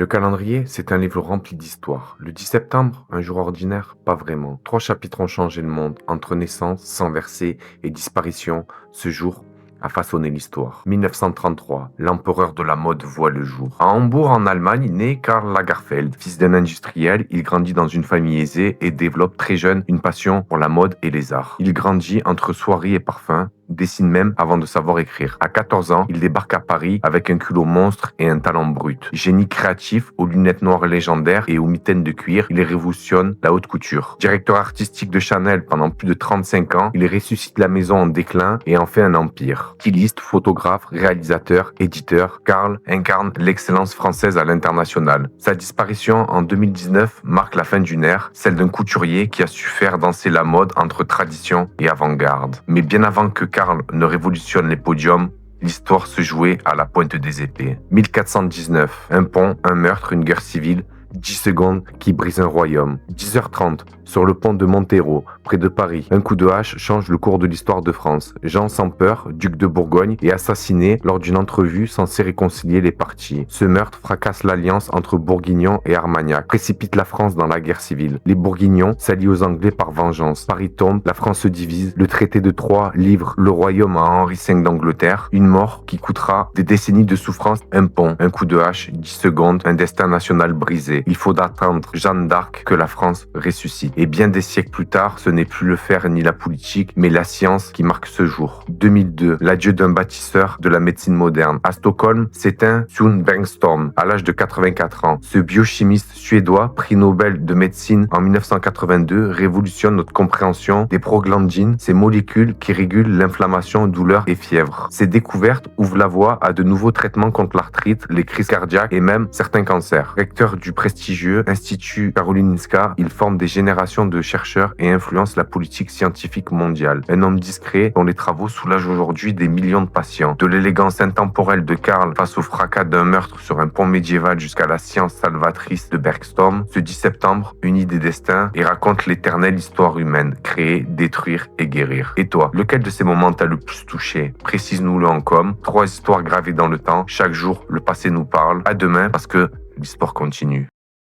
Le calendrier, c'est un livre rempli d'histoires. Le 10 septembre, un jour ordinaire? Pas vraiment. 3 chapitres ont changé le monde. Entre naissance, sang versé et disparition, ce jour a façonné l'histoire. 1933, l'empereur de la mode voit le jour. À Hambourg, en Allemagne, naît Karl Lagerfeld. Fils d'un industriel, il grandit dans une famille aisée et développe très jeune une passion pour la mode et les arts. Il grandit entre soieries et parfums, dessine même avant de savoir écrire. À 14 ans, il débarque à Paris avec un culot monstre et un talent brut. Génie créatif, aux lunettes noires légendaires et aux mitaines de cuir, il révolutionne la haute couture. Directeur artistique de Chanel pendant plus de 35 ans, il ressuscite la maison en déclin et en fait un empire. Styliste, photographe, réalisateur, éditeur, Karl incarne l'excellence française à l'international. Sa disparition en 2019 marque la fin d'une ère, celle d'un couturier qui a su faire danser la mode entre tradition et avant-garde. Mais bien avant que Karl ne révolutionne les podiums, l'histoire se jouait à la pointe des épées. 1419, un pont, un meurtre, une guerre civile, 10 secondes qui brisent un royaume. 10h30, sur le pont de Montero, près de Paris, un coup de hache change le cours de l'histoire de France. Jean sans peur, duc de Bourgogne, est assassiné lors d'une entrevue censée réconcilier les partis. Ce meurtre fracasse l'alliance entre Bourguignon et Armagnac, précipite la France dans la guerre civile. Les Bourguignons s'allient aux Anglais par vengeance. Paris tombe, la France se divise, le traité de Troyes livre le royaume à Henri V d'Angleterre, une mort qui coûtera des décennies de souffrance, un pont, un coup de hache, 10 secondes, un destin national brisé. Il faut attendre Jeanne d'Arc que la France ressuscite. Et bien des siècles plus tard, ce n'est plus le fer ni la politique, mais la science qui marque ce jour. 2002, l'adieu d'un bâtisseur de la médecine moderne. À Stockholm, s'éteint Sune Bergström à l'âge de 84 ans. Ce biochimiste suédois, prix Nobel de médecine en 1982, révolutionne notre compréhension des prostaglandines, ces molécules qui régulent l'inflammation, douleur et fièvre. Ces découvertes ouvrent la voie à de nouveaux traitements contre l'arthrite, les crises cardiaques et même certains cancers. Recteur du prestigieux Institut Karolinska, il forme des générations de chercheurs et influence la politique scientifique mondiale. Un homme discret dont les travaux soulagent aujourd'hui des millions de patients. De l'élégance intemporelle de Karl face au fracas d'un meurtre sur un pont médiéval jusqu'à la science salvatrice de Bergström, ce 10 septembre unit des destins et raconte l'éternelle histoire humaine, créer, détruire et guérir. Et toi, lequel de ces moments t'a le plus touché? Précise-nous-le en com. 3 histoires gravées dans le temps. Chaque jour, le passé nous parle. À demain parce que l'histoire continue.